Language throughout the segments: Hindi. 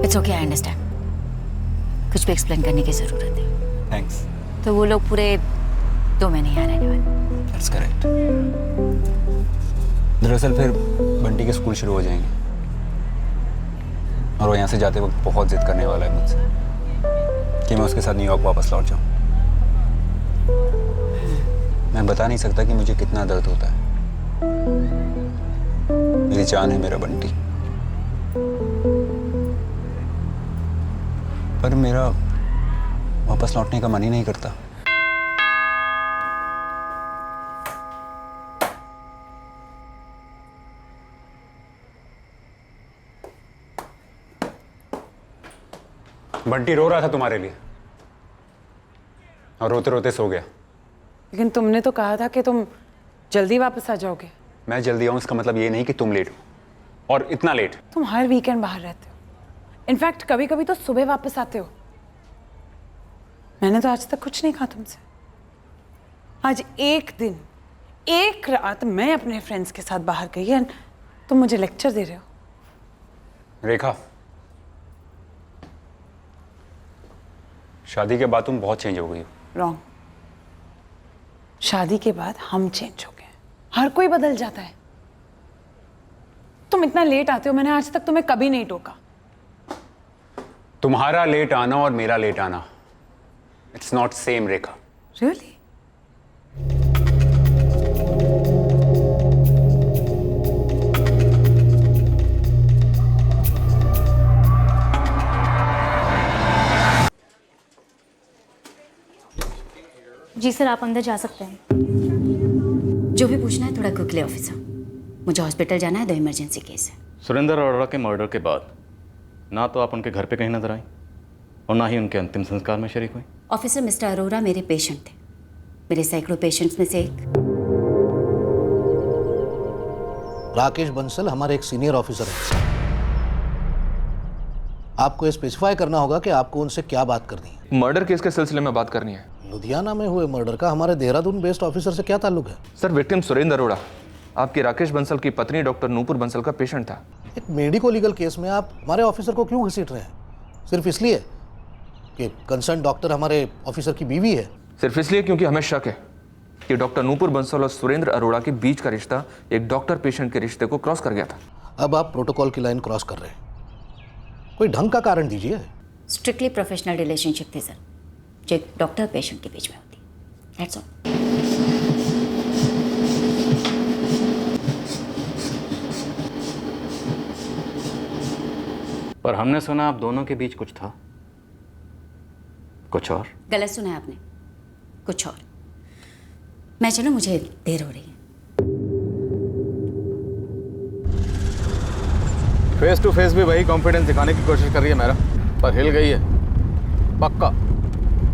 It's okay, I understand. कुछ भी एक्सप्लेन करने की जरूरत है। थैंक्स। तो वो लोग पूरे 2 महीने यहाँ रहने वाले। That's correct. दरअसल फिर बंटी के स्कूल शुरू हो जाएंगे और वो यहाँ से जाते वक्त बहुत जिद करने वाला है मुझसे कि मैं उसके साथ न्यूयॉर्क वापस लौट जाऊँ। मैं बता नहीं सकता कि मुझे कितना दर्द होता है। मेरी जान है मेरा बंटी, पर मेरा वापस लौटने का मन ही नहीं करता। बंटी रो रहा था तुम्हारे लिए और रोते रोते सो गया। लेकिन तुमने तो कहा था कि तुम जल्दी वापस आ जाओगे। मैं जल्दी आऊं इसका मतलब ये नहीं कि तुम लेट हो, और इतना लेट। तुम हर वीकेंड बाहर रहते हो, इनफैक्ट कभी कभी तो सुबह वापस आते हो। मैंने तो आज तक कुछ नहीं कहा तुमसे। आज एक दिन, एक रात मैं अपने फ्रेंड्स के साथ बाहर गई एंड तुम मुझे लेक्चर दे रहे हो। रेखा, शादी के बाद तुम बहुत चेंज हो गई हो। रॉन्ग। शादी के बाद हम चेंज हो गए। हर कोई बदल जाता है। तुम इतना लेट आते हो, मैंने आज तक तुम्हें कभी नहीं टोका। तुम्हारा लेट आना और मेरा लेट आना, it's not same Rekha. Really? जी सर, आप अंदर जा सकते हैं। जो भी पूछना है थोड़ा क्विकली ऑफिसर। मुझे हॉस्पिटल जाना है, 2 इमरजेंसी केस है। सुरेंद्र अरोड़ा के मर्डर के बाद ना तो आप उनके घर पे कहीं नजर आई और ना ही उनके अंतिम संस्कार में शरीक हुई। ऑफिसर, मिस्टर अरोड़ा मेरे पेशेंट थे, मेरे सैकड़ों पेशेंट्स में से एक। राकेश बंसल हमारे एक सीनियर ऑफिसर हैं। आपको स्पेसिफाई करना होगा कि आपको उनसे क्या बात करनी है। मर्डर केस के सिलसिले में बात करनी है। लुधियाना में हुए मर्डर का हमारे देहरादून बेस्ड ऑफिसर से क्या ताल्लुक है? सर, विक्टिम सुरेंद्र अरोड़ा आपके राकेश बंसल की पत्नी डॉक्टर नूपुर बंसल का पेशेंट था। एक मेडिको लीगल केस में आप हमारे ऑफिसर को क्यों घसीट रहे हैं? सिर्फ इसलिए कि कंसर्न डॉक्टर हमारे ऑफिसर की बीवी है? सिर्फ इसलिए क्योंकि हमें शक है कि डॉक्टर नूपुर बंसल और सुरेंद्र अरोड़ा के बीच का रिश्ता एक डॉक्टर पेशेंट के रिश्ते को क्रॉस कर गया था। अब आप प्रोटोकॉल की लाइन क्रॉस कर रहे हैं। कोई ढंग का कारण दीजिए। स्ट्रिक्टली प्रोफेशनल रिलेशनशिप थी सर, जो एक डॉक्टर पेशेंट के बीच में होती। That's all. पर हमने सुना आप दोनों के बीच कुछ था, कुछ और। गलत सुना है आपने, कुछ और। मैं चलूं, मुझे देर हो रही है। फेस टू फेस भी वही कॉन्फिडेंस दिखाने की कोशिश कर रही है मेरा, पर हिल गई है पक्का।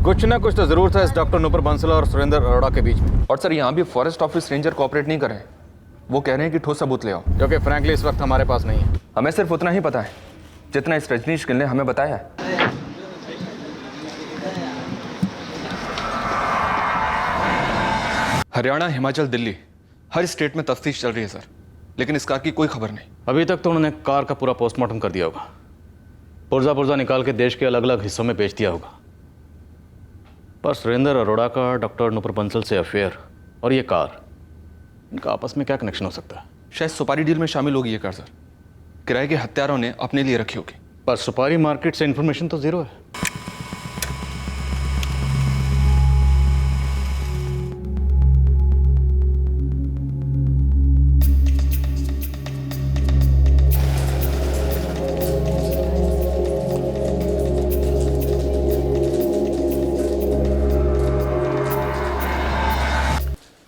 कुछ ना कुछ तो जरूर था इस डॉक्टर नूपुर बंसल और सुरेंद्र अरोड़ा के बीच में। और सर, यहाँ भी फॉरेस्ट ऑफिस रेंजर कोऑपरेट नहीं कर रहे हैं। वो कह रहे हैं कि ठोस सबूत ले आओ, जो कि फ्रैंकली इस वक्त हमारे पास नहीं है। हमें सिर्फ उतना ही पता है जितना इस रजनीश गिल ने हमें बताया है। हरियाणा, हिमाचल, दिल्ली, हर स्टेट में तफ्तीश चल रही है सर, लेकिन इस कार की कोई खबर नहीं। अभी तक तो उन्होंने कार का पूरा पोस्टमार्टम कर दिया होगा, पुर्जा पुर्जा निकाल के देश के अलग अलग हिस्सों में बेच दिया होगा। पर सुरेंद्र अरोड़ा का डॉक्टर नूपुर बंसल से अफेयर और ये कार, इनका आपस में क्या कनेक्शन हो सकता है? शायद सुपारी डील में शामिल होगी ये कार सर। किराए के हत्यारों ने अपने लिए रखी होगी। पर सुपारी मार्केट से इंफॉर्मेशन तो जीरो है।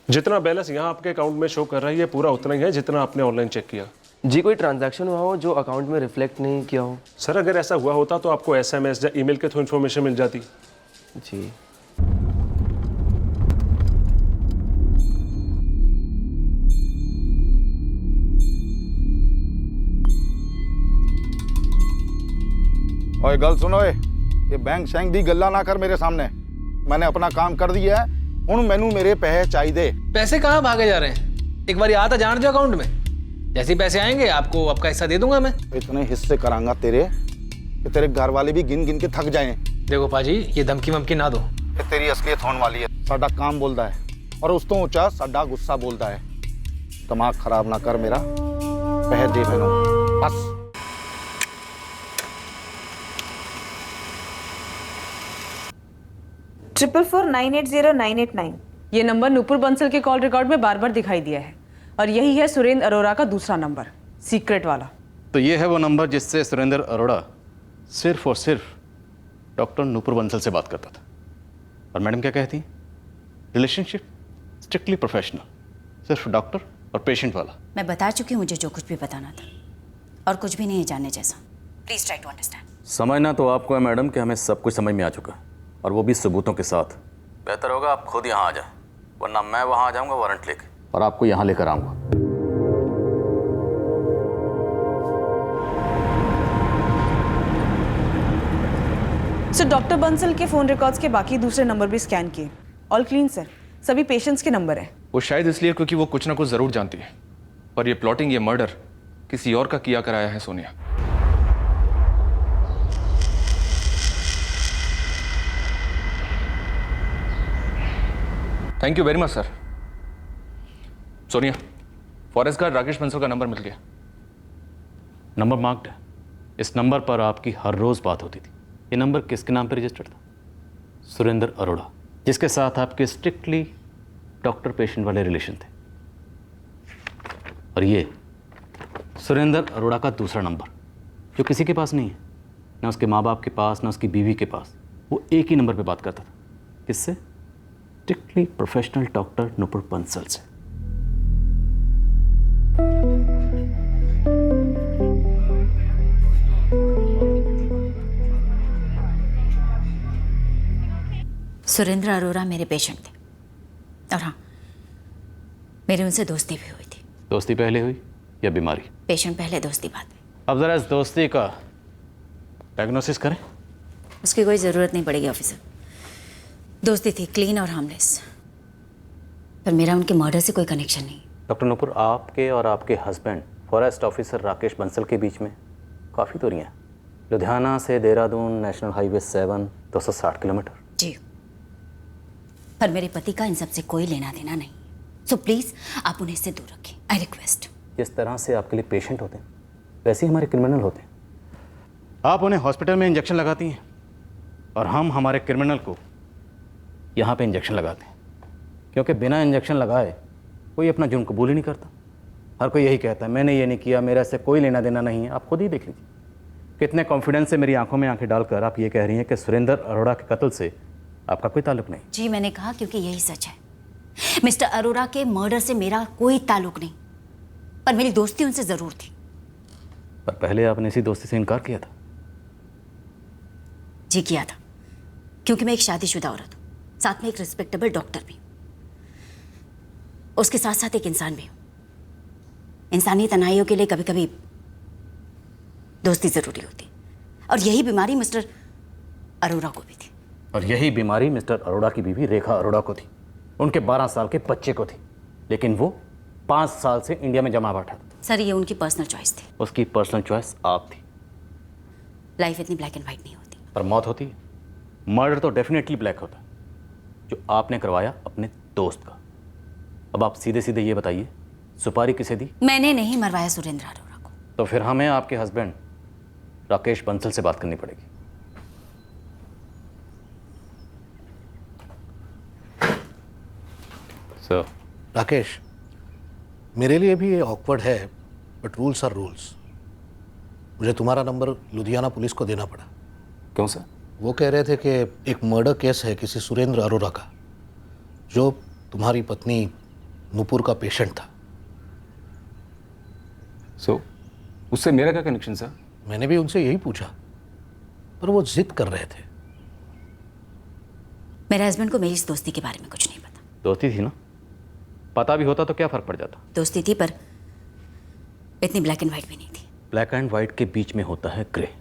जितना बैलेंस यहाँ आपके अकाउंट में शो कर रहा है ये पूरा उतना ही है जितना आपने ऑनलाइन चेक किया। जी, कोई ट्रांजैक्शन हुआ हो जो अकाउंट में रिफ्लेक्ट नहीं किया हो? सर, अगर ऐसा हुआ होता तो आपको SMS या ईमेल के थ्रू इन्फॉर्मेशन मिल जाती। जी। ओए गल सुनो, ये बैंक शैंक दी गल्ला ना कर मेरे सामने। मैंने अपना काम कर दिया है, हुण मैनू मेरे पैसे चाहिए। पैसे कहाँ भागे जा रहे हैं? एक बार आता जान दो अकाउंट में, जैसे पैसे आएंगे आपको आपका हिस्सा दे दूंगा मैं। इतने हिस्से करांगा तेरे कि तेरे घर वाले भी गिन गिन के थक जाएं। देखो पाजी, ये धमकी वमकी ना दो। ये तेरी असलियत होने वाली है। साडा काम बोलता है और उस तो ऊंचा साडा गुस्सा बोलता है। दिमाग खराब ना कर मेरा, कह दे मैनू बस। ट्रिपल 4980989 ये नंबर नूपुर बंसल के कॉल रिकॉर्ड में बार बार दिखाई दिया है और यही है सुरेंद्र अरोड़ा का दूसरा नंबर, सीक्रेट वाला। तो ये है वो नंबर जिससे सुरेंद्र अरोड़ा सिर्फ और सिर्फ डॉक्टर नूपुर बंसल से बात करता था। और मैडम क्या कहती, रिलेशनशिप स्ट्रिक्टली प्रोफेशनल, सिर्फ डॉक्टर और पेशेंट वाला। मैं बता चुकी हूँ मुझे जो कुछ भी बताना था, और कुछ भी नहीं है जानने जैसा। Please try to understand. समझना तो आपको है मैडम कि हमें सब कुछ समझ में आ चुका है, और वो भी सबूतों के साथ। बेहतर होगा आप खुद यहाँ आ जाएं, वरना मैं वहाँ आ जाऊँगा वारंट लेके और आपको यहाँ लेकर आऊँगा। सर, डॉक्टर बंसल के फोन रिकॉर्ड्स के बाकी दूसरे नंबर भी स्कैन किए, ऑल क्लीन सर। सभी पेशेंट्स के नंबर हैं। वो शायद इसलिए क्योंकि वो कुछ ना कुछ जरूर जानती है, पर ये प्लॉटिंग, ये मर्डर किसी और का किया कराया है Sonia. Thank you very much sir. Sonia, forest guard Rakesh Bansal का नंबर मिल गया। नंबर मार्क्ड है। इस नंबर पर आपकी हर रोज़ बात होती थी। ये नंबर किसके नाम पर रजिस्टर्ड था? सुरेंद्र अरोड़ा, जिसके साथ आपके स्ट्रिक्टली डॉक्टर पेशेंट वाले रिलेशन थे। और ये सुरेंद्र अरोड़ा का दूसरा नंबर, जो किसी के पास नहीं है, ना उसके माँ बाप के पास, ना उसकी बीवी के पास। वो एक ही नंबर पे बात करता था। किससे? Strictly professional doctor Nupur Bansal से। सुरेंद्र अरोड़ा मेरे पेशेंट थे, और हाँ, मेरी उनसे दोस्ती भी हुई थी। दोस्ती पहले हुई या बीमारी? पेशेंट पहले, दोस्ती बाद में। अब ज़रा इस दोस्ती का डायग्नोसिस करें। उसकी कोई ज़रूरत नहीं पड़ेगी ऑफिसर। दोस्ती थी क्लीन और हार्मलेस, पर मेरा उनके मर्डर से कोई कनेक्शन नहीं। डॉक्टर नूपुर, आपके और आपके husband forest officer Rakesh Bansal के बीच में काफ़ी दूरियाँ। लुधियाना से देहरादून नेशनल हाईवे 7 260 किलोमीटर। जी, पर मेरे पति का इन सब से कोई लेना देना नहीं। सो प्लीज आप उन्हें इससे दूर रखें, आई रिक्वेस्ट। जिस तरह से आपके लिए पेशेंट होते हैं, वैसे ही हमारे क्रिमिनल होते हैं। आप उन्हें हॉस्पिटल में इंजेक्शन लगाती हैं और हम हमारे क्रिमिनल को यहाँ पे इंजेक्शन लगाते हैं, क्योंकि बिना इंजेक्शन लगाए कोई अपना जुर्म कबूल ही नहीं करता। हर कोई यही कहता है, मैंने ये नहीं किया, मेरा इससे कोई लेना देना नहीं है। आप खुद ही देख लीजिए कितने कॉन्फिडेंस से मेरी आंखों में आंखें डालकर आप ये कह रही हैं कि सुरेंद्र अरोड़ा के कत्ल से आपका कोई ताल्लुक नहीं। जी, मैंने कहा क्योंकि यही सच है। मिस्टर अरोड़ा के मर्डर से मेरा कोई ताल्लुक नहीं, पर मेरी दोस्ती उनसे जरूर थी। पर पहले आपने इसी दोस्ती से इनकार किया था। जी किया था, क्योंकि मैं एक शादीशुदा औरत हूँ, साथ में एक रिस्पेक्टेबल डॉक्टर भी, उसके साथ साथ एक इंसान भी हूँ। इंसानी तनाइयों के लिए कभी कभी दोस्ती जरूरी होती, और यही बीमारी मिस्टर अरोड़ा को भी थी। और यही बीमारी मिस्टर अरोड़ा की बीवी रेखा अरोड़ा को थी, उनके 12 साल के बच्चे को थी, लेकिन वो 5 साल से इंडिया में जमा बैठा था। सर, ये उनकी पर्सनल चॉइस थी। उसकी पर्सनल चॉइस आप थी। लाइफ इतनी ब्लैक एंड व्हाइट नहीं होती। पर मौत होती है, मर्डर तो डेफिनेटली ब्लैक होता है, जो आपने करवाया अपने दोस्त का। अब आप सीधे सीधे ये बताइए, सुपारी किसे दी? मैंने नहीं मरवाया सुरेंद्र अरोड़ा को। तो फिर हमें आपके हस्बैंड राकेश बंसल से बात करनी पड़ेगी। सर। राकेश, मेरे लिए भी ये ऑकवर्ड है, बट रूल्स आर रूल्स। मुझे तुम्हारा नंबर लुधियाना पुलिस को देना पड़ा। क्यों सर? वो कह रहे थे कि एक मर्डर केस है किसी सुरेंद्र अरोड़ा का, जो तुम्हारी पत्नी नूपुर का पेशेंट था। सो उससे मेरा क्या कनेक्शन सर? मैंने भी उनसे यही पूछा, पर वो जिद कर रहे थे। मेरे हस्बैंड को मेरी इस दोस्ती के बारे में कुछ नहीं पता। दोस्ती थी ना, पता भी होता तो क्या फर्क पड़ जाता? दोस्ती थी, पर इतनी ब्लैक एंड व्हाइट भी नहीं थी। ब्लैक एंड व्हाइट के बीच में होता है ग्रे।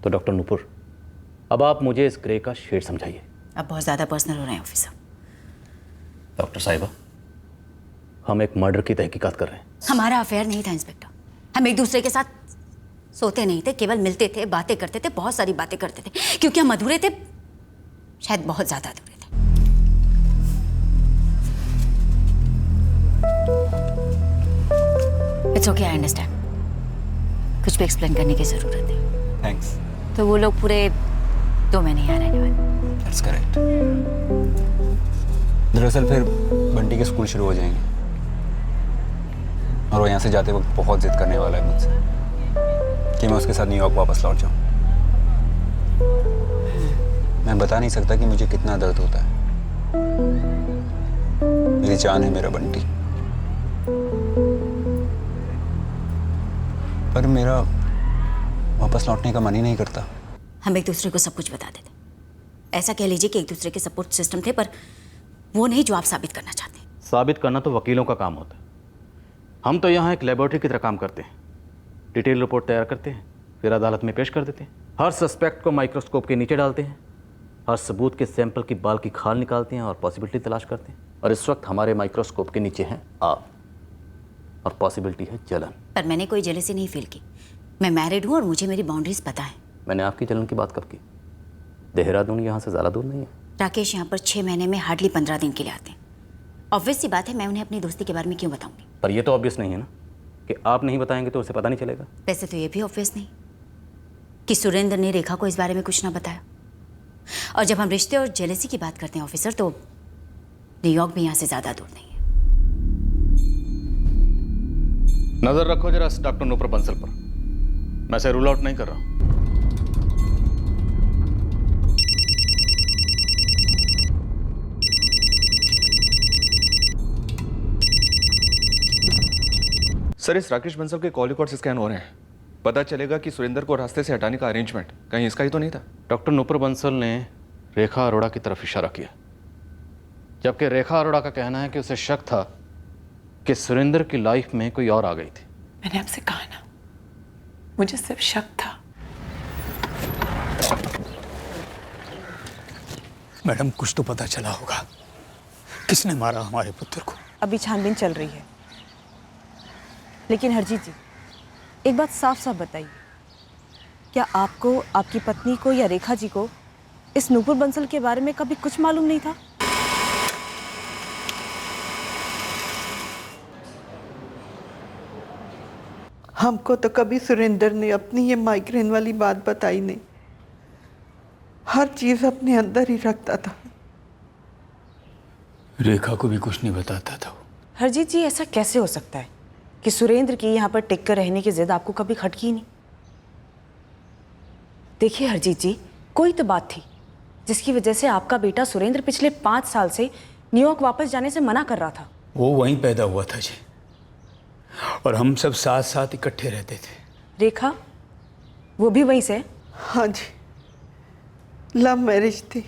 तो डॉक्टर नूपुर, अब आप मुझे इस ग्रे का शेड समझाइए। अब बहुत ज़्यादा पर्सनल हो रहे हैं ऑफिसर। डॉक्टर साहिबा, हम एक मर्डर की तहकीकात कर रहे हैं। हमारा अफेयर नहीं था इंस्पेक्टर, हम एक दूसरे के साथ सोते नहीं थे, केवल मिलते थे, बातें करते थे, बहुत सारी बातें करते थे, क्योंकि हम अधूरे थे, शायद बहुत ज्यादा अधूरे थे। It's okay, I understand. कुछ भी एक्सप्लेन करने की जरूरत है। थैंक्स। तो वो लोग पूरे 2 महीने यहाँ रहने वाले। That's correct. दरअसल फिर बंटी के स्कूल शुरू हो जाएंगे और वो यहाँ से जाते वक्त बहुत जिद करने वाला है मुझसे कि मैं उसके साथ न्यूयॉर्क वापस लौट जाऊँ। मैं बता नहीं सकता कि मुझे कितना दर्द होता है। मेरी जान है मेरा बंटी, पर मेरा वापस लौटने का मन ही नहीं करता। हम एक दूसरे को सब कुछ बताते थे। ऐसा कह लीजिए कि एक दूसरे के सपोर्ट सिस्टम थे, पर वो नहीं जो आप साबित करना चाहते। साबित करना तो वकीलों का काम होता है। हम तो यहाँ एक लेबोरेटरी की तरह काम करते हैं। डिटेल रिपोर्ट तैयार करते हैं, फिर अदालत में पेश कर देते हैं। हर सस्पेक्ट को माइक्रोस्कोप के नीचे डालते हैं, हर सबूत के सैंपल की बाल की खाल निकालते हैं और पॉसिबिलिटी तलाश करते हैं। और इस वक्त हमारे माइक्रोस्कोप के नीचे हैं आप, और पॉसिबिलिटी है जलन। पर मैंने कोई जेलसी नहीं फील की। मैं मैरिड हूँ और मुझे मेरी बाउंड्रीज पता है। मैंने आपकी जलन की बात कब की? देहरादून यहाँ से ज़्यादा दूर नहीं है। राकेश यहाँ पर 6 महीने में हार्डली 15 दिन के लिए आते हैं। ऑब्वियस सी बात है, मैं उन्हें अपनी दोस्ती के बारे में क्यों बताऊंगी? पर ये तो ऑब्वियस नहीं है ना कि आप नहीं बताएंगे तो उसे पता नहीं चलेगा। वैसे तो ये भी ऑब्वियस नहीं कि सुरेंद्र ने रेखा को इस बारे में कुछ ना बताया। और जब हम रिश्ते और जेलसी की बात करते हैं ऑफिसर, तो न्यूयॉर्क भी यहाँ से ज़्यादा दूर नहीं है। नजर रखो जरा डॉक्टर नूपुर बंसल पर। मैं से रूल आउट नहीं कर रहा हूं। सर, इस राकेश बंसल के कॉल रिकॉर्ड्स स्कैन हो रहे हैं। पता चलेगा कि सुरेंद्र को रास्ते से हटाने का अरेंजमेंट कहीं इसका ही तो नहीं था। डॉक्टर नूपुर बंसल ने रेखा अरोड़ा की तरफ इशारा किया, जबकि रेखा अरोड़ा का कहना है कि उसे शक था कि सुरेंद्र की लाइफ में कोई और आ गई थी। मैंने आपसे कहा ना, मुझे सिर्फ शक था। मैडम, कुछ तो पता चला होगा, किसने मारा हमारे पुत्र को? अभी छानबीन चल रही है। लेकिन हरजीत जी, एक बात साफ साफ बताइए, क्या आपको, आपकी पत्नी को या रेखा जी को इस नूपुर बंसल के बारे में कभी कुछ मालूम नहीं था? हमको तो कभी सुरेंद्र ने अपनी ये माइग्रेन वाली बात बताई नहीं। हर चीज अपने अंदर ही रखता था। रेखा को भी कुछ नहीं बताता था। हरजीत जी, ऐसा कैसे हो सकता है कि सुरेंद्र की यहाँ पर टिक कर रहने की जिद आपको कभी खटकी नहीं? देखिए हरजीत जी, कोई तो बात थी जिसकी वजह से आपका बेटा सुरेंद्र पिछले 5 साल से न्यूयॉर्क वापस जाने से मना कर रहा था। वो वहीं पैदा हुआ था जी, और हम सब साथ साथ इकट्ठे रहते थे। रेखा, वो भी वहीं से? हाँ जी, लव मैरिज थी।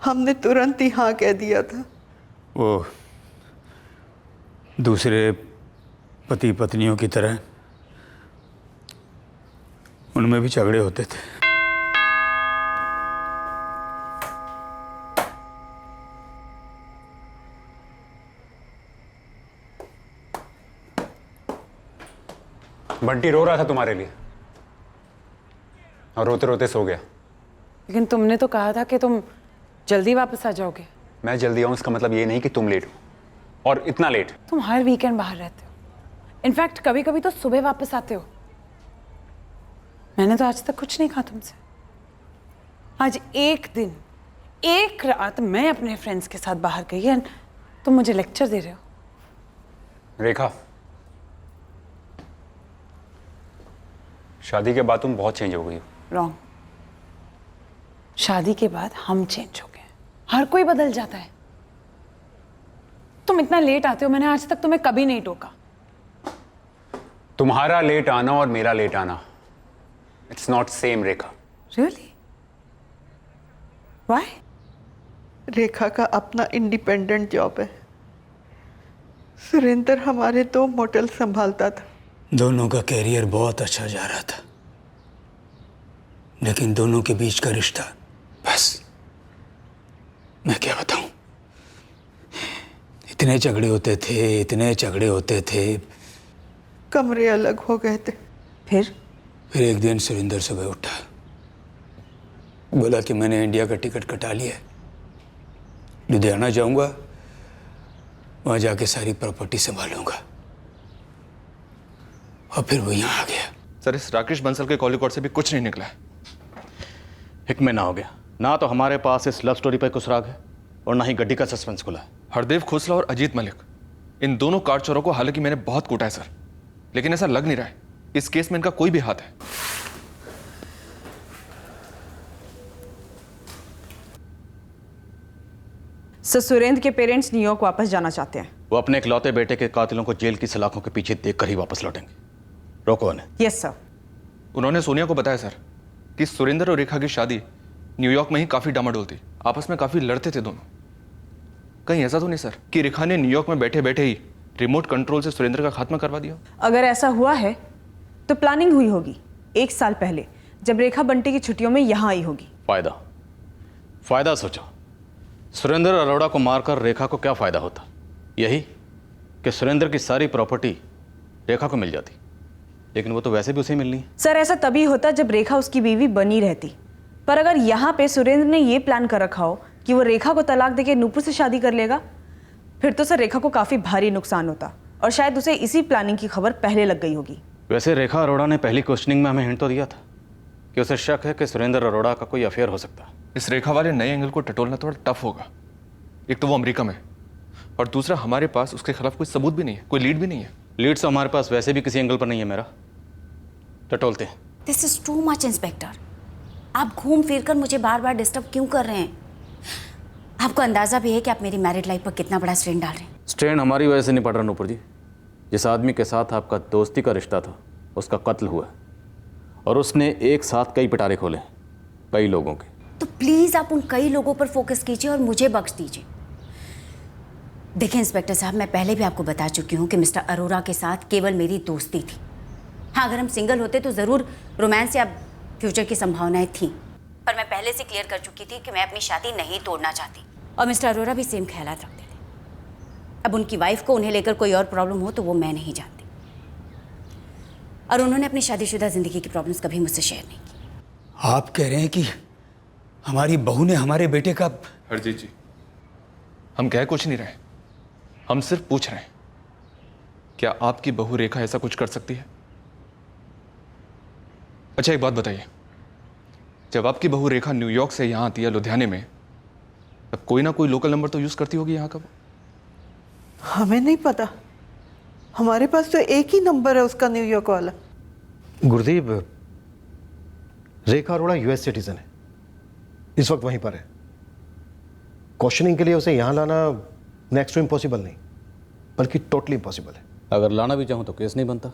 हमने तुरंत ही हाँ कह दिया था। वो दूसरे पति पत्नियों की तरह उनमें भी झगड़े होते थे। बंटी रो रहा था तुम्हारे लिए और रोते रोते सो गया। लेकिन तुमने तो कहा था कि तुम जल्दी वापस आ जाओगे। मैं जल्दी आऊं इसका मतलब ये नहीं कि तुम लेट हो, और इतना लेट। तुम हर वीकेंड बाहर रहते हो, इनफैक्ट कभी कभी तो सुबह वापस आते हो। मैंने तो आज तक कुछ नहीं कहा तुमसे। आज एक दिन, एक रात मैं अपने फ्रेंड्स के साथ बाहर गई और तुम मुझे लेक्चर दे रहे हो। रेखा, शादी के बाद तुम बहुत चेंज हो गई हो। रॉन्ग। शादी के बाद हम चेंज हो गए। हर कोई बदल जाता है। तुम इतना लेट आते हो, मैंने आज तक तुम्हें कभी नहीं टोका। तुम्हारा लेट आना और मेरा लेट आना, it's not same Rekha. Really? Why? Rekha का अपना इंडिपेंडेंट जॉब है। सुरेंद्र हमारे 2 मोटल संभालता था। दोनों का कैरियर बहुत अच्छा जा रहा था, लेकिन दोनों के बीच का रिश्ता, बस मैं क्या बताऊं, इतने झगड़े होते थे, इतने झगड़े होते थे। कमरे अलग हो गए थे। फिर फिर एक दिन सुरेंद्र सुबह उठा, बोला कि मैंने इंडिया का टिकट कटा लिया है, लुधियाना जाऊंगा, वहां जाके सारी प्रॉपर्टी संभालूंगा। और फिर वो यहाँ आ गया। सर, इस राकेश बंसल के कॉल रिकॉर्ड से भी कुछ नहीं निकला है। एक महीना हो गया ना, तो हमारे पास इस लव स्टोरी पर कुछ राग है और ना ही गड्डी का सस्पेंस खुला है। हरदेव खोसला और अजीत मलिक, इन दोनों कार चोरों को हालांकि मैंने बहुत कूटा है सर, लेकिन ऐसा लग नहीं रहा है इस केस में इनका कोई भी हाथ है। सर, सुरेंद्र के पेरेंट्स न्यूयॉर्क वापस जाना चाहते हैं। वो अपने इकलौते बेटे के कातिलों को जेल की सलाखों के पीछे देखकर ही वापस लौटेंगे। रोको उन्हें। Yes sir. उन्होंने सोनिया को बताया सर कि सुरेंद्र और रेखा की शादी न्यूयॉर्क में ही काफी डामाडोल थी, आपस में काफी लड़ते थे दोनों। कहीं ऐसा तो नहीं सर कि रेखा ने न्यूयॉर्क में बैठे बैठे ही रिमोट कंट्रोल से सुरेंद्र का खात्मा करवा दिया? अगर ऐसा हुआ है तो प्लानिंग हुई होगी 1 साल पहले, जब रेखा बंटी की छुट्टियों में यहाँ आई होगी। फायदा सोचो। सुरेंद्र अरोड़ा को मारकर रेखा को क्या फायदा होता? यही कि सुरेंद्र की सारी प्रॉपर्टी रेखा को मिल जाती, लेकिन वो तो वैसे भी उसे मिलनी है। सर, ऐसा तभी होता जब रेखा उसकी बीवी बनी रहती। पर अगर यहाँ पे सुरेंद्र ने ये प्लान कर रखा हो कि वो रेखा को तलाक देके नूपुर से शादी कर लेगा, फिर तो सर रेखा को काफी भारी नुकसान होता और शायद उसे इसी प्लानिंग की खबर पहले लग गई होगी। वैसे रेखा अरोड़ा ने पहली क्वेश्चनिंग में हमें हिंट तो दिया था कि उसे शक है कि सुरेंद्र अरोड़ा का कोई अफेयर हो सकता है। इस रेखा वाले नए एंगल को टटोलना थोड़ा टफ होगा। एक तो वो अमेरिका में, और दूसरा हमारे पास उसके खिलाफ कोई सबूत भी नहीं है, कोई लीड भी नहीं है। लीड तो हमारे पास वैसे भी किसी एंगल पर नहीं है मेरा, टटोलते हैं। This is too much inspector. आप घूम फिर कर मुझे बार बार डिस्टर्ब क्यों कर रहे हैं? आपको अंदाजा भी है कि आप मेरी मैरिड लाइफ पर कितना बड़ा स्ट्रेन डाल रहे हैं। स्ट्रेन हमारी वजह से नहीं पड़ रहा नूपुर जी। जिस आदमी के साथ आपका दोस्ती का रिश्ता था उसका कत्ल हुआ और उसने एक साथ कई पिटारे खोले, कई लोगों के। तो प्लीज आप उन कई लोगों पर फोकस कीजिए और मुझे बख्श दीजिए। देखिए इंस्पेक्टर साहब, मैं पहले भी आपको बता चुकी हूँ कि मिस्टर अरोड़ा के साथ केवल मेरी दोस्ती थी। हाँ, अगर हम सिंगल होते तो ज़रूर रोमांस या फ्यूचर की संभावनाएं थीं, पर मैं पहले से क्लियर कर चुकी थी कि मैं अपनी शादी नहीं तोड़ना चाहती, और मिस्टर अरोड़ा भी सेम ख्यालात रखते थे। अब उनकी वाइफ को उन्हें लेकर कोई और प्रॉब्लम हो तो वो मैं नहीं जानती, और उन्होंने अपनी शादीशुदा ज़िंदगी की प्रॉब्लम्स कभी मुझसे शेयर नहीं की। आप कह रहे हैं कि हमारी बहू ने हमारे बेटे का? हरजीत जी, हम कह कुछ नहीं रहे, हम सिर्फ पूछ रहे हैं, क्या आपकी बहू रेखा ऐसा कुछ कर सकती है? अच्छा, एक बात बताइए, जब आपकी बहू रेखा न्यूयॉर्क से यहाँ आती है लुधियाने में, तब कोई ना कोई लोकल नंबर तो यूज करती होगी यहाँ का? हमें नहीं पता, हमारे पास तो एक ही नंबर है उसका, न्यूयॉर्क वाला। गुरदीप, रेखा अरोड़ा यूएस सिटीजन है, इस वक्त वहीं पर है। क्वेश्चनिंग के लिए उसे यहाँ लाना नेक्स्ट टू इम्पॉसिबल नहीं, बल्कि टोटली इम्पॉसिबल है। अगर लाना भी चाहूँ तो केस नहीं बनता,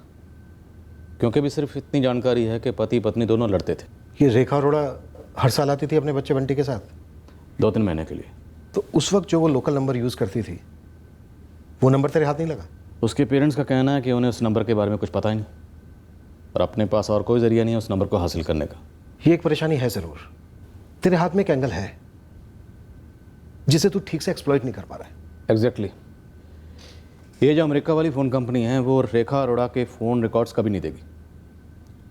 क्योंकि भी सिर्फ इतनी जानकारी है कि पति पत्नी दोनों लड़ते थे। ये रेखा अरोड़ा हर साल आती थी अपने बच्चे बंटी के साथ 2-3 महीने के लिए। तो उस वक्त जो वो लोकल नंबर यूज़ करती थी, वो नंबर तेरे हाथ नहीं लगा? उसके पेरेंट्स का कहना है कि उन्हें उस नंबर के बारे में कुछ पता ही नहीं, और अपने पास और कोई जरिया नहीं है उस नंबर को हासिल करने का। ये एक परेशानी है ज़रूर। तेरे हाथ में एक एंगल है जिसे तू ठीक से एक्सप्लॉइट नहीं कर पा रहा है। एग्जैक्टली। ये जो अमेरिका वाली फ़ोन कंपनी है वो रेखा अरोड़ा के फ़ोन रिकॉर्ड्स कभी नहीं देगी,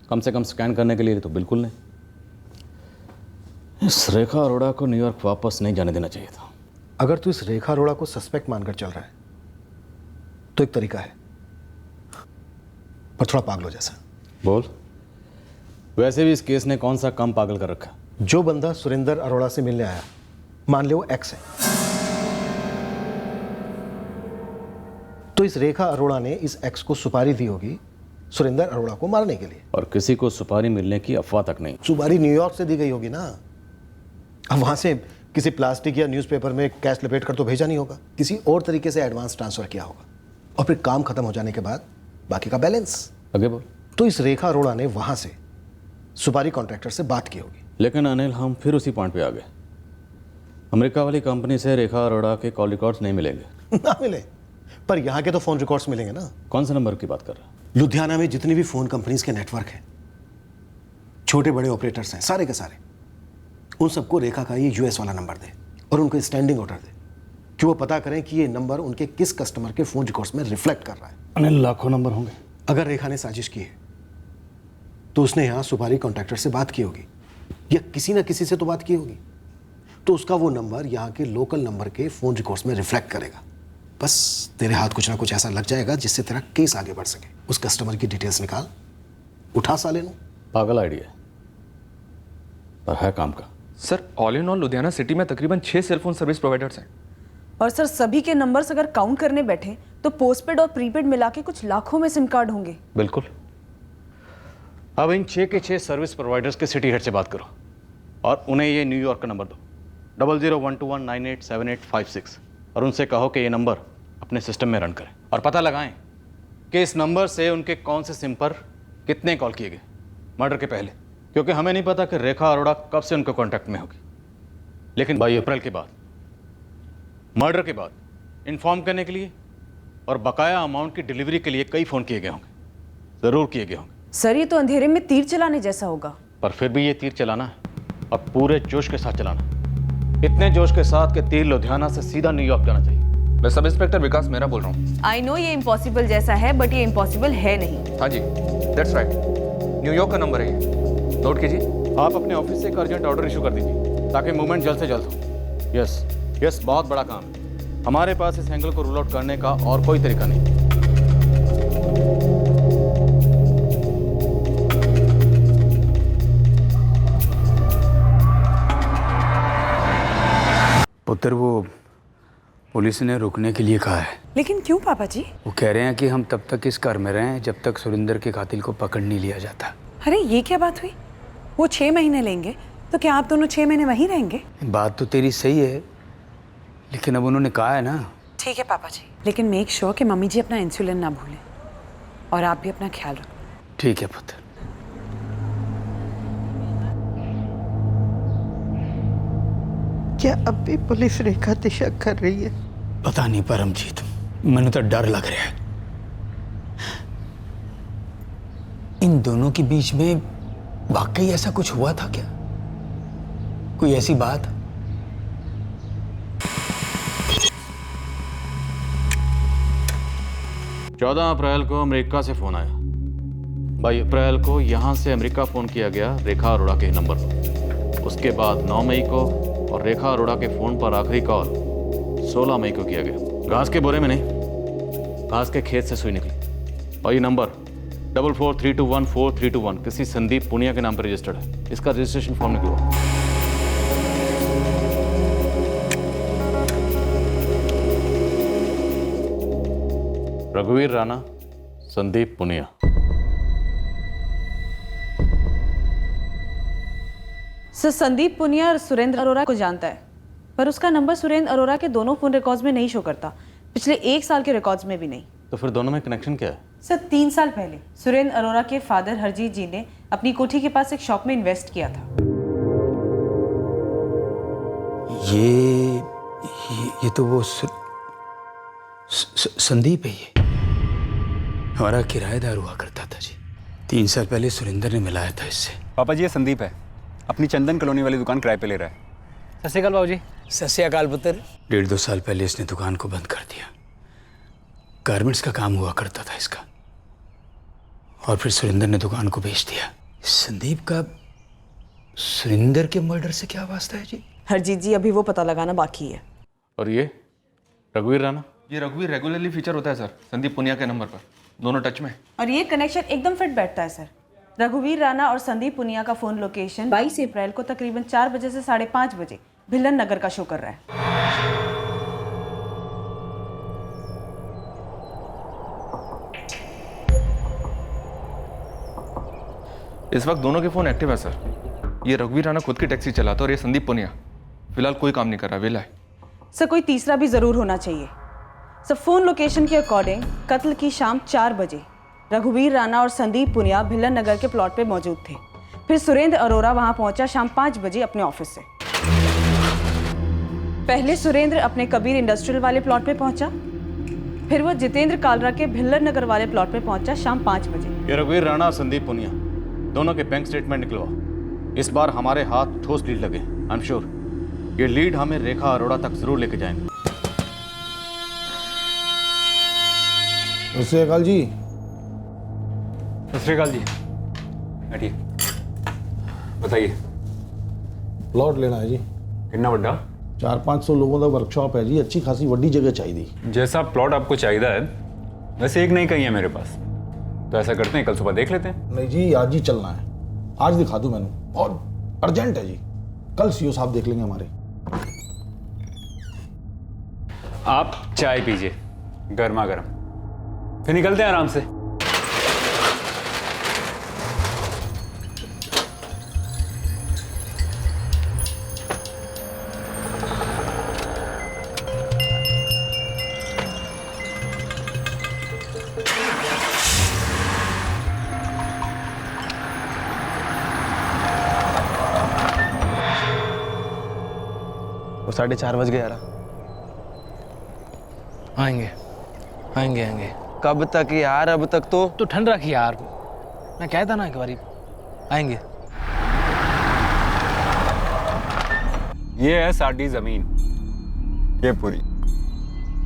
कम से कम स्कैन करने के लिए तो बिल्कुल नहीं। इस रेखा अरोड़ा को न्यूयॉर्क वापस नहीं जाने देना चाहिए था। अगर तू इस रेखा अरोड़ा को सस्पेक्ट मानकर चल रहा है तो एक तरीका है, पर थोड़ा पागलों जैसा। बोल। वैसे भी इस केस ने कौन सा कम पागल कर रखा? जो बंदा सुरेंद्र अरोड़ा से मिलने आया, मान ले वो एक्स है, तो इस रेखा अरोड़ा ने इस एक्स को सुपारी दी होगी सुरेंद्र अरोड़ा को मारने के लिए। और किसी को सुपारी मिलने की अफवाह तक नहीं। सुपारी न्यूयॉर्क से दी गई होगी ना, अब वहां से किसी प्लास्टिक या न्यूज़पेपर में कैश लपेट कर तो भेजा नहीं होगा, किसी और तरीके से एडवांस ट्रांसफर किया होगा, और फिर काम खत्म हो जाने के बाद बाकी का बैलेंस। आगे बोल। तो इस रेखा अरोड़ा ने वहां से सुपारी कॉन्ट्रैक्टर से बात की होगी। लेकिन अनिल, हम फिर उसी पॉइंट पे आ गए। अमेरिका वाली कंपनी से रेखा अरोड़ा के कॉल रिकॉर्ड्स नहीं मिलेंगे। ना मिले, पर यहाँ के तो फोन रिकॉर्ड्स मिलेंगे ना। कौन से नंबर की बात कर रहा है? लुधियाना में जितनी भी फोन कंपनीज के नेटवर्क हैं, छोटे बड़े ऑपरेटर्स हैं, सारे के सारे, उन सबको रेखा का ये यूएस वाला नंबर दे और उनको स्टैंडिंग ऑर्डर दे कि वो पता करें कि ये नंबर उनके किस कस्टमर के फोन रिकॉर्ड्स में रिफ्लेक्ट कर रहा है। अनिल, लाखों नंबर होंगे। अगर रेखा ने साजिश की है तो उसने यहाँ सुपारी कॉन्ट्रैक्टर से बात की होगी या किसी ना किसी से तो बात की होगी, तो उसका वो नंबर यहाँ के लोकल नंबर के फ़ोन रिकॉर्ड्स में रिफ्लेक्ट करेगा। बस तेरे हाथ कुछ ना कुछ ऐसा लग जाएगा जिससे तेरा केस आगे बढ़ सके। उस कस्टमर की डिटेल्स निकाल, उठा साले नु। पागल आइडिया है, पर है काम का। Sir all in all Ludhiana city में तकरीबन 6 सेलफोन सर्विस प्रोवाइडर्स हैं। और सर सभी के नंबर्स अगर काउंट करने बैठे तो पोस्टपेड और प्रीपेड मिला के कुछ लाखों में सिम कार्ड होंगे। बिल्कुल। अब इन 6 के 6 सर्विस प्रोवाइडर्स के सिटी हेड से बात करो और उन्हें ये न्यूयॉर्क का नंबर दो 0012198785 और उनसे कहो कि ये नंबर अपने सिस्टम में रन करें और पता लगाएं कि इस नंबर से उनके कौन से सिम पर कितने कॉल किए गए मर्डर के पहले, क्योंकि हमें नहीं पता कि रेखा अरोड़ा कब से उनके कांटेक्ट में होगी। लेकिन 22 अप्रैल के बाद, मर्डर के बाद इन्फॉर्म करने के लिए और बकाया अमाउंट की डिलीवरी के लिए कई फ़ोन किए गए होंगे, ज़रूर किए गए होंगे। सर ये तो अंधेरे में तीर चलाने जैसा होगा। पर फिर भी ये तीर चलाना है और पूरे जोश के साथ चलाना है, इतने जोश के साथ कि तीर लुधियाना से सीधा न्यूयॉर्क जाना चाहिए। मैं सब इंस्पेक्टर विकास मेहरा बोल रहा हूँ। आई नो ये इम्पॉसिबल जैसा है, बट ये इम्पॉसिबल है नहीं। हाँ जी, दैट्स राइट, न्यूयॉर्क का नंबर है ये, नोट कीजिए। आप अपने ऑफिस से एक अर्जेंट ऑर्डर इशू कर दीजिए ताकि मूवमेंट जल्द से जल्द हो। यस, बहुत बड़ा काम है। हमारे पास इस एंगल को रूल आउट करने का और कोई तरीका नहीं। पुत्र, वो पुलिस ने रुकने के लिए कहा है। लेकिन क्यों पापा जी? वो कह रहे हैं कि हम तब तक इस घर में रहें जब तक सुरेंद्र के कातिल को पकड़ नहीं लिया जाता। अरे ये क्या बात हुई? वो 6 महीने लेंगे तो क्या आप दोनों 6 महीने वहीं रहेंगे? बात तो तेरी सही है, लेकिन अब उन्होंने कहा है ना। ठीक है पापा जी, लेकिन मेक श्योर कि मम्मी जी अपना इंसुलिन ना भूलें और आप भी अपना ख्याल रखो। ठीक है पुत्र। क्या अब भी पुलिस रेखा पे शक कर रही है? पता नहीं परमजीत, मैंने तो डर लग रहा है। इन दोनों के बीच में वाकई ऐसा कुछ हुआ था क्या? कोई ऐसी बात? चौदह अप्रैल को अमेरिका से फोन आया। 22 अप्रैल को यहां से अमेरिका फोन किया गया रेखा अरोड़ा के नंबर पर। उसके बाद 9 मई को और रेखा अरोड़ा के फोन पर आखिरी कॉल 16 मई को किया गया। घास के बोरे में नहीं, घास के खेत से सुई निकली। और ये नंबर 4432143221 किसी संदीप पुनिया के नाम पर रजिस्टर्ड है। इसका रजिस्ट्रेशन फॉर्म निकलवा। रघुवीर राणा, संदीप पुनिया। सर संदीप पुनिया सुरेंद्र अरोड़ा को जानता है, पर उसका नंबर सुरेंद्र अरोड़ा के दोनों फोन रिकॉर्ड्स में नहीं शो करता, पिछले 1 साल के रिकॉर्ड्स में भी नहीं। तो फिर दोनों में कनेक्शन क्या है? सर 3 साल पहले सुरेंद्र अरोड़ा के फादर हरजीत जी ने अपनी कोठी के पास एक शॉप में इन्वेस्ट किया था। ये तो वो संदीप है। ये हमारा किराएदार हुआ करता था जी। 3 साल पहले सुरेंद्र ने मिलाया था इससे। पापा जी, ये संदीप है, अपनी चंदन कॉलोनी वाली दुकान किराए पे ले रहा है। सत श्री अकाल बाबू जी। सत श्री अकाल पुत्र। 1.5-2 साल पहले इसने दुकान को बंद कर दिया। गारमेंट्स का काम हुआ करता था इसका, और फिर सुरेंद्र ने दुकान को बेच दिया। संदीप का सुरेंद्र के मर्डर से क्या वास्ता है जी? हरजीत जी, अभी वो पता लगाना बाकी है। और ये रघुवीर राणा? ये रघुवीर रेगुलरली फीचर होता है सर संदीप पुनिया के नंबर पर, दोनों टच में। और ये कनेक्शन एकदम फिट बैठता है सर। रघुवीर राणा और संदीप पुनिया का फोन लोकेशन 22 अप्रैल को तकरीबन 4 बजे से 5:30 बजे भिल्लन नगर का शो कर रहा है। इस वक्त दोनों के फोन एक्टिव है सर। ये रघुवीर राणा खुद की टैक्सी चलाता है और ये संदीप पुनिया फिलहाल कोई काम नहीं कर रहा, वेला है। सर कोई तीसरा भी जरूर होना चाहिए। सर फोन लोकेशन के अकॉर्डिंग कत्ल की शाम 4 बजे रघुवीर राणा और संदीप पुनिया भिल्लन नगर के प्लॉट पे मौजूद थे। फिर सुरेंद्र अरोड़ा वहां पहुंचा शाम 5 बजे अपने ऑफिस से। पहले सुरेंद्र अपने कबीर इंडस्ट्रियल वाले प्लॉट पे पहुंचा, फिर वो जितेंद्र कालरा के भिल्लन नगर वाले प्लॉट पे पहुंचा शाम 5 बजे। ये रघुवीर राणा और संदीप पुनिया दोनों के बैंक स्टेटमेंट निकलवा। इस बार हमारे हाथ ठोस लीड लगे। आई एम श्योर ये लीड हमें रेखा अरोड़ा तक जरूर लेके जाएंगे। सत श्री अकाल जी। सत श्री अकाल जी। बैठिए, बताइए। प्लॉट लेना है जी। कितना बड़ा? 400-500 लोगों का वर्कशॉप है जी, अच्छी खासी वड्डी जगह चाहिए। जैसा प्लॉट आपको चाहिए है वैसे एक नहीं कहीं है मेरे पास, तो ऐसा करते हैं कल सुबह देख लेते हैं। नहीं जी, आज ही चलना है, आज दिखा दूं मैंने, बहुत अर्जेंट है जी। कल सीओ साहब देख लेंगे हमारे। आप चाय पीजिए गर्मा गर्म, फिर निकलते हैं आराम से। वो 4:30 बज गए यार। आएंगे आएंगे आएंगे। कब तक यार? अब तक तो ठंड रखी यार, मैं कहता ना एक बारी आएंगे। ये है साडी जमीन, ये पूरी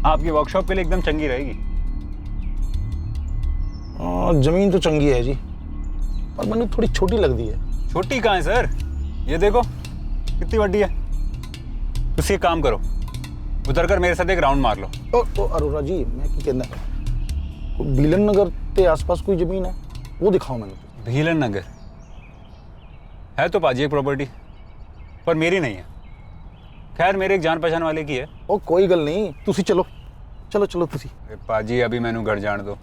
आपकी वर्कशॉप के लिए एकदम चंगी रहेगी। जमीन तो चंगी है जी, पर मैंने थोड़ी छोटी लग दी है। छोटी कहाँ है सर, ये देखो कितनी बड़ी है। तुसी एक काम करो, उतर कर मेरे साथ एक राउंड मार लो। ओ अरोरा जी, मैं की कहना, भीलन नगर के आसपास कोई जमीन है वो दिखाओ मैंने। भीलन नगर है तो पाजी एक प्रॉपर्टी, पर मेरी नहीं है। खैर मेरे एक जान पहचान वाले की है। ओ कोई गल नहीं, तुसी चलो चलो चलो तुसी। पाजी अभी मैंने घर जान दो,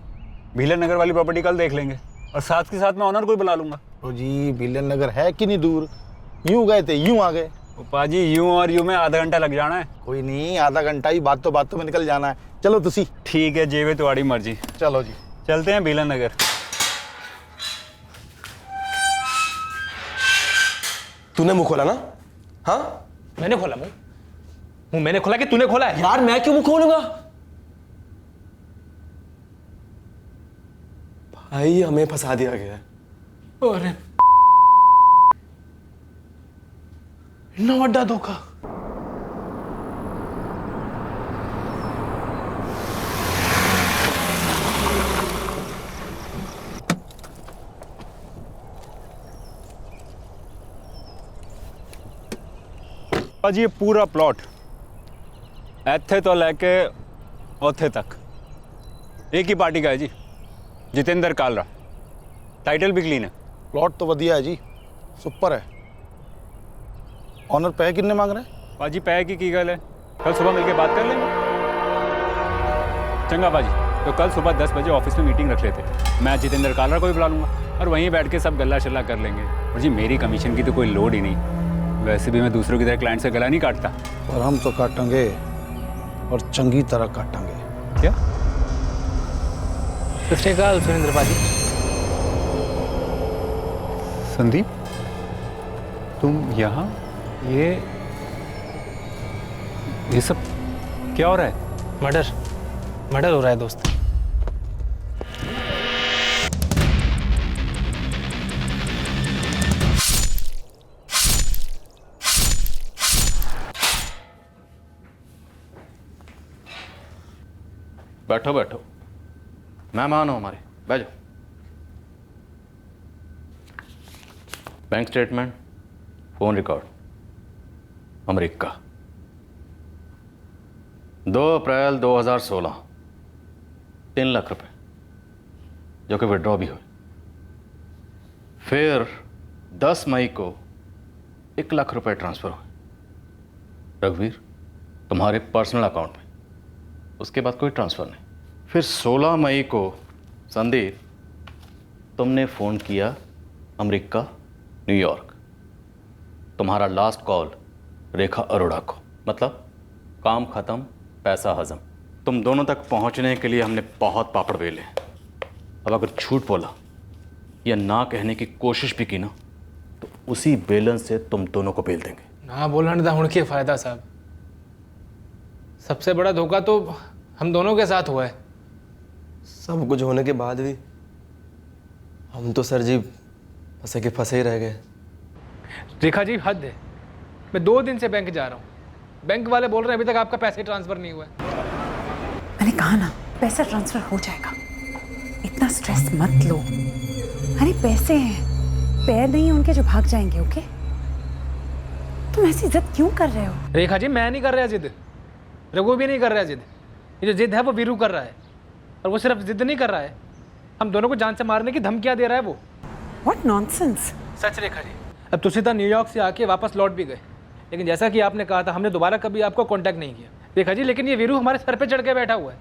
भीलन नगर वाली प्रॉपर्टी कल देख लेंगे, और साथ के साथ मैं ऑनर को भी बुला लूंगा। ओ जी, भीलन नगर है कि नहीं दूर, यूं गए थे यूं आ गए। पाजी यूं और यूं में आधा घंटा लग जाना है। कोई नहीं, आधा घंटा ही, बातों में निकल जाना है। चलो तुसी। ठीक है, जेबे तुम्हारी मर्जी। चलो जी, चलते हैं भीलन नगर। तूने मुंह खोला ना? हाँ मैंने खोला मुंह मैंने खोला कि तूने खोला है? यार मैं क्यों मुंह खोलूंगा? भाई हमें फंसा दिया गया है। अरे इतना बड़ा धोखा। पाजी ये पूरा प्लॉट ऐथे तो लेके औथे तक एक ही पार्टी का है जी, जितेंद्र कालरा। टाइटल भी क्लीन है। प्लॉट तो वधिया है जी, सुपर है। ऑनर पैसे कितने मांग रहे हैं? पाजी पैसे की गल है, कल सुबह मिलके बात कर लेंगे। चंगा पाजी, तो कल सुबह 10 बजे ऑफिस में मीटिंग रख लेते। मैं जितेंद्र कालरा को भी बुला लूँगा और वहीं बैठ के सब गल्ला शल्ला कर लेंगे। और जी मेरी कमीशन की तो कोई लोड ही नहीं, वैसे भी मैं दूसरों की तरह क्लाइंट से गला नहीं काटता। और हम तो काटेंगे, और चंगी तरह काटेंगे। क्या? सत श्री अकाल सुरेंद्र पाजी। संदीप तुम यहाँ? ये सब क्या हो रहा है? मर्डर हो रहा है दोस्त। बैठो बैठो, मेहमान हो हमारे, बैठ जाओ। Bank statement, phone record, America 2 अप्रैल 2016, 3 लाख रुपए जो कि विड्रॉ भी हुए। फिर 10 मई को 1 लाख रुपए ट्रांसफर हुए रघुवीर तुम्हारे पर्सनल अकाउंट में। उसके बाद कोई ट्रांसफ़र नहीं। फिर 16 मई को संदीप तुमने फ़ोन किया अमेरिका न्यूयॉर्क। तुम्हारा लास्ट कॉल रेखा अरोड़ा को, मतलब काम ख़त्म पैसा हजम। तुम दोनों तक पहुंचने के लिए हमने बहुत पापड़ बेले। अब अगर झूठ बोला या ना कहने की कोशिश भी की ना तो उसी बेलन से तुम दोनों को बेल देंगे। ना बोलने दा हुण के फ़ायदा साहब, सबसे बड़ा धोखा तो हम दोनों के साथ हुआ है। सब कुछ होने के बाद भी हम तो सर जी फंसे ही रह गए। रेखा जी हद है, मैं 2 दिन से बैंक जा रहा हूँ, बैंक वाले बोल रहे हैं अभी तक आपका पैसे ट्रांसफ़र नहीं हुआ है। मैंने कहा ना पैसा ट्रांसफर हो जाएगा, इतना स्ट्रेस मत लो। अरे पैसे हैं, पैर नहीं है उनके जो भाग जाएंगे। ओके, तुम ऐसी जिद क्यों कर रहे हो? रेखा जी मैं नहीं कर रहा जिद, रघु भी नहीं कर रहा जिद। ये जो जिद है वो वीरू कर रहा है, और वो सिर्फ जिद नहीं कर रहा है, हम दोनों को जान से मारने की धमकियां दे रहा है वो। What nonsense! सच रेखा जी, अब तुसीता न्यूयॉर्क से आके वापस लौट भी गए, लेकिन जैसा कि आपने कहा था हमने दोबारा कभी आपको कांटेक्ट नहीं किया। रेखा जी लेकिन ये वीरू हमारे सर पे चढ़ के बैठा हुआ है,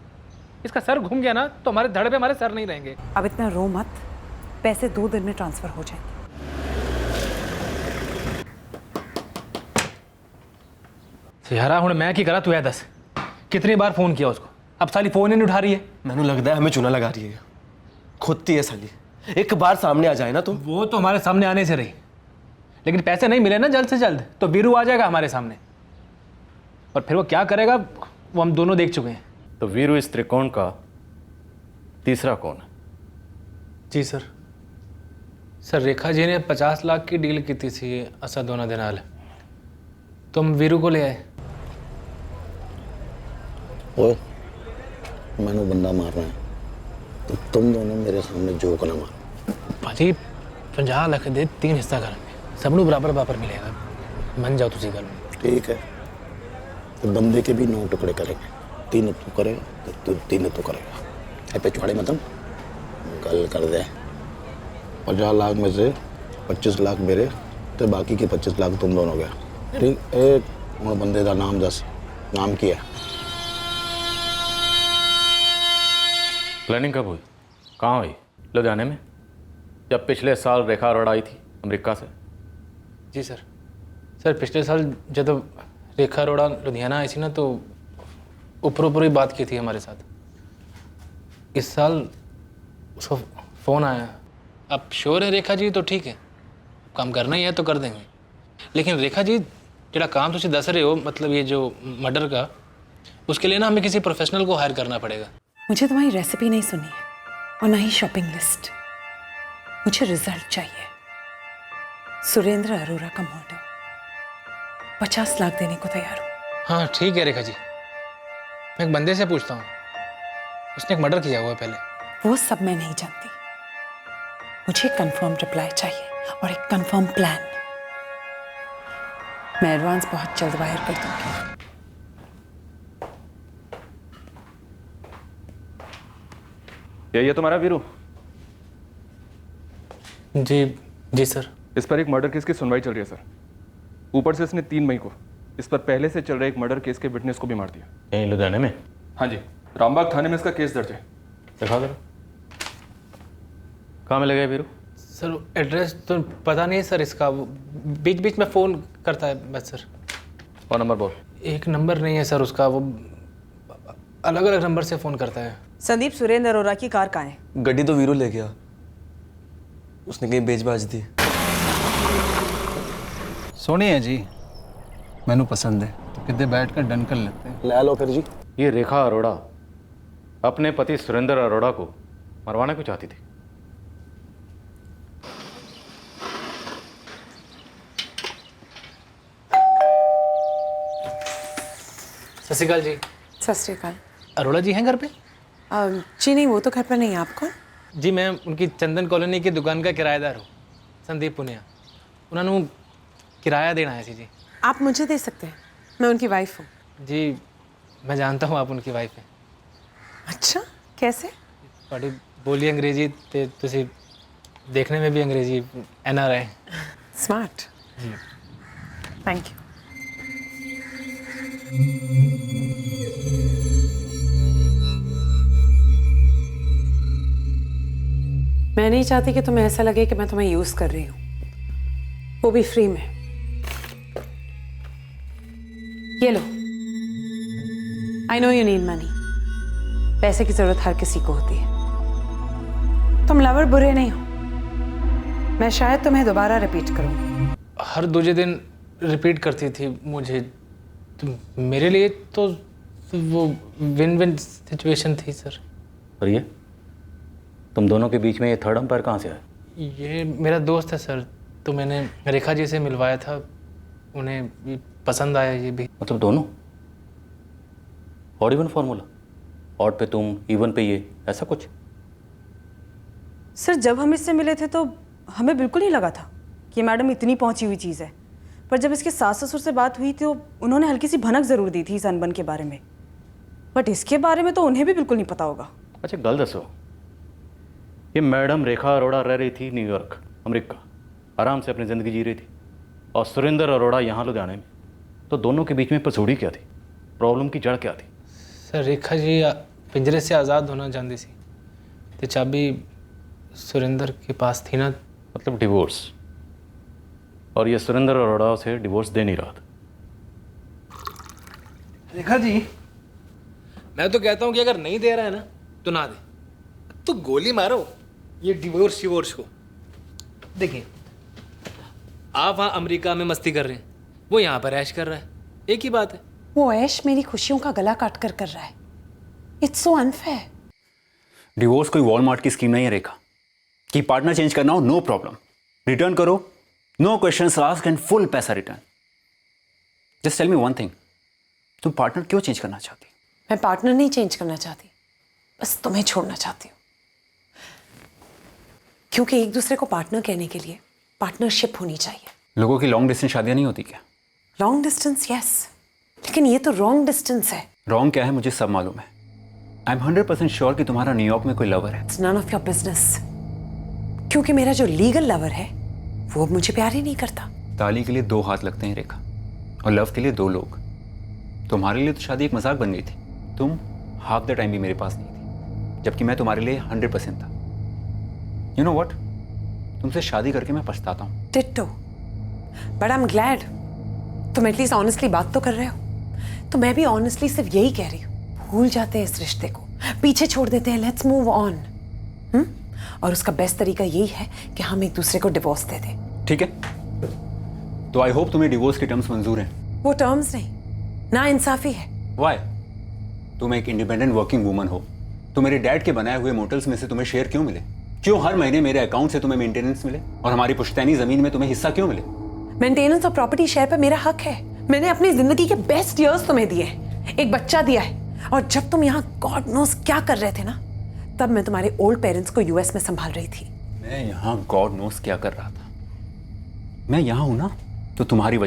इसका सर घूम गया ना तो हमारे धड़ पे हमारे सर नहीं रहेंगे। अब इतना रो मत, पैसे 2 दिन में ट्रांसफर हो जाएंगे। यारा हुण मैं की करा, तू है दस कितनी बार फोन किया उसको, अब साली फोन ही नहीं उठा रही है। मैंने लगता है हमें चूना लगा रही है, खोदती है साली। एक बार सामने आ जाए ना तो। वो तो हमारे सामने आने से रही, लेकिन पैसे नहीं मिले ना जल्द से जल्द तो वीरू आ जाएगा हमारे सामने, और फिर वो क्या करेगा वो हम दोनों देख चुके हैं। तो वीरू इस त्रिकोण का तीसरा कौन है? जी सर। सर रेखा जी ने 50 लाख की डील की थी असद दोनों दिन हाल, तो हम वीरू को ले आए। ओए, मैंने बंदा मारना है तो तुम दोनों मेरे सामने जोक ना मारो। भाजी 50 लाख दे 3 हिस्सा करेंगे, सबनों बराबर बराबर मिलेगा, मन जाओ तुझी गल में। ठीक है, तो बंदे के भी 9 टुकड़े करेंगे, 3 तू करेगा तो 3 तू करेगा। पे चौड़े मतलब गल कर दे। 50 लाख में से 25 लाख मेरे तो बाकी के 25 लाख तुम दोनों गया। ठीक, एक और बंदे का नाम दस, नाम क्या है? प्लानिंग कब हुई, कहाँ हुई? लुधियाने में, जब पिछले साल रेखा अरोड़ा आई थी अमेरिका से। जी सर। सर पिछले साल जब रेखा अरोड़ा लुधियाना आई थी ना तो ऊपर ही बात की थी हमारे साथ। इस साल उसको फ़ोन आया। अब श्योर है रेखा जी तो ठीक है, काम करना ही है तो कर देंगे, लेकिन रेखा जी जो काम तुम दस रहे हो मतलब ये जो मर्डर का, उसके लिए ना हमें किसी प्रोफेशनल को हायर करना पड़ेगा। मुझे तुम्हारी रेसिपी नहीं सुनी है और ना ही शॉपिंग लिस्ट, मुझे रिजल्ट चाहिए। सुरेंद्र अरोड़ा का मर्डर, 50 लाख देने को तैयार हूँ। हाँ ठीक है रेखा जी, मैं एक बंदे से पूछता हूँ, उसने एक मर्डर किया हुआ है पहले। वो सब मैं नहीं जानती, मुझे कंफर्म रिप्लाई चाहिए और एक कंफर्म प्लान। मैं एडवांस बहुत जल्द वायर कर दूंगी। यही है तुम्हारा वीरू? जी सर। इस पर एक मर्डर केस की सुनवाई चल रही है सर। ऊपर से इसने 3 मई को इस पर पहले से चल रहे एक मर्डर केस के विटनेस को भी मार दिया। यहीं लुधियाने में? हाँ जी, रामबाग थाने में इसका केस दर्ज है। दिखा दो, कहाँ मिल गया वीरू? सर एड्रेस तो पता नहीं है सर इसका, बीच बीच में फ़ोन करता है बस सर। और नंबर बोल। एक नंबर नहीं है सर उसका, वो अलग अलग नंबर से फ़ोन करता है। संदीप, सुरेंद्र अरोड़ा की कार कहाँ है? गड्डी तो वीरू ले गया, उसने कहीं बेच बाज दी। सोनी है जी, मैनू पसंद है तो कितने बैठ कर डन कर लेते हैं। ले लो फिर जी। ये रेखा अरोड़ा अपने पति सुरेंद्र अरोड़ा को मरवाना क्यों चाहती थी? सत श्री अकाल जी। सत श्री अकाल। अरोड़ा जी हैं घर पे? जी नहीं, वो तो घर पर नहीं है। आप कौन? जी मैं उनकी चंदन कॉलोनी की दुकान का किराएदार हूँ, संदीप पुनिया। उन्होंने किराया देना है जी। आप मुझे दे सकते हैं, मैं उनकी वाइफ हूँ। जी मैं जानता हूँ आप उनकी वाइफ हैं। अच्छा, कैसे? थोड़ी बोली अंग्रेजी ते तुसी देखने में भी अंग्रेजी NRI। स्मार्ट। Thank you. मैं नहीं चाहती कि तुम्हें ऐसा लगे कि मैं तुम्हें यूज कर रही हूँ, वो भी फ्री में। ये लो, I know you need money. पैसे की जरूरत हर किसी को होती है। तुम लवर बुरे नहीं हो, मैं शायद तुम्हें दोबारा रिपीट करूँ। हर दूसरे दिन रिपीट करती थी मुझे, तो मेरे लिए तो वो विन विन सिचुएशन थी सर। और ये तुम दोनों के बीच में ये थर्ड अंपायर कहाँ से आया? ये मेरा दोस्त है सर, तो मैंने रेखा जी से मिलवाया था, उन्हें भी पसंद आया ये भी। मतलब दोनों? Odd even formula? ऑड पे तुम, इवन पे ये, ऐसा कुछ? सर जब हम इससे मिले थे तो हमें बिल्कुल नहीं लगा था कि मैडम इतनी पहुंची हुई चीज़ है, पर जब इसके सास ससुर से बात हुई तो उन्होंने हल्की सी भनक ज़रूर दी थी इस अनबन के बारे में, बट इसके बारे में तो उन्हें भी बिल्कुल नहीं पता होगा। अच्छा गल दसो, ये मैडम रेखा अरोड़ा रह रही थी न्यूयॉर्क अमेरिका, आराम से अपनी ज़िंदगी जी रही थी, और सुरेंद्र अरोड़ा यहाँ लुधियाने में, तो दोनों के बीच में पसूड़ी क्या थी? प्रॉब्लम की जड़ क्या थी? सर रेखा जी पिंजरे से आज़ाद होना चाहती थी, तो चाबी सुरेंद्र के पास थी ना। मतलब डिवोर्स, और ये सुरेंद्र अरोड़ा से डिवोर्स दे नहीं रहा था। रेखा जी, मैं तो कहता हूँ कि अगर नहीं दे रहा है ना तो ना दे, तो गोली मारो ये डिवोर्स को। देखिए, आप वहाँ अमेरिका में मस्ती कर रहे हैं, वो यहाँ पर ऐश कर रहा है, एक ही बात है। वो ऐश मेरी खुशियों का गला काट कर रहा है। It's so unfair. डिवोर्स कोई वॉलमार्ट की स्कीम नहीं है रेखा, कि पार्टनर चेंज करना हो नो प्रॉब्लम, रिटर्न करो, no questions ask and full पैसा return. Just tell me one thing, तुम पार्टनर क्यों चेंज करना चाहती? मैं पार्टनर नहीं चेंज करना चाहती, बस तुम्हें छोड़ना चाहती हूँ, क्योंकि एक दूसरे को पार्टनर कहने के लिए पार्टनरशिप होनी चाहिए। लोगों की लॉन्ग डिस्टेंस शादियां नहीं होती क्या? लॉन्ग डिस्टेंस यस, लेकिन ये तो रॉन्ग डिस्टेंस है। रॉन्ग क्या है मुझे सब मालूम है। आई एम 100% श्योर कि तुम्हारा न्यूयॉर्क में कोई लवर है। It's none of your business, क्योंकि मेरा जो लीगल लवर है वो अब मुझे प्यार ही नहीं करता। ताली के लिए 2 हाथ लगते हैं रेखा, और लव के लिए 2 लोग। तुम्हारे लिए तो शादी एक मजाक बन गई थी, तुम हाफ द टाइम भी मेरे पास नहीं थी, जबकि मैं तुम्हारे लिए 100% था। यू नो व्हाट, तुमसे शादी करके मैं पछताता हूँ। Ditto, but I am glad तुम एटलीस्ट ऑनेस्टली बात तो कर रहे हो। तो मैं भी ऑनेस्टली सिर्फ यही कह रही हूँ, भूल जाते हैं इस रिश्ते को, पीछे छोड़ देते हैं, लेट्स मूव ऑन। और उसका बेस्ट तरीका यही है कि हम एक दूसरे को डिवोर्स दे दें। ठीक है, तो आई होप तुम्हें डिवोर्स के टर्म्स मंजूर हैं। वो टर्म्स नहीं, ना इंसाफी है। वाई? तुम एक इंडिपेंडेंट वर्किंग वुमन हो, तो मेरे डैड के बनाए हुए मोटल्स में से तुम्हें शेयर क्यों मिले? क्यों हर महीने मेरे अकाउंट से तुम्हें मेंटेनेंस मिले, और हमारी पुश्तैनी जमीन में तुम्हें हिस्सा क्यों मिले? मेंटेनेंस और प्रॉपर्टी शेयर पर मेरा हक है। मैंने अपनी जिंदगी के बेस्ट ईयर्स तुम्हें दिए हैं, एक बच्चा दिया है, और जब तुम यहाँ गॉड नोस क्या कर रहे थे ना, तब मैं तुम्हारे ओल्ड पेरेंट्स को यूएस में संभाल रही थी। मैं यहाँ गॉड नोस क्या कर रहा था? मैं यहाँ हूं ना तो तुम्हारी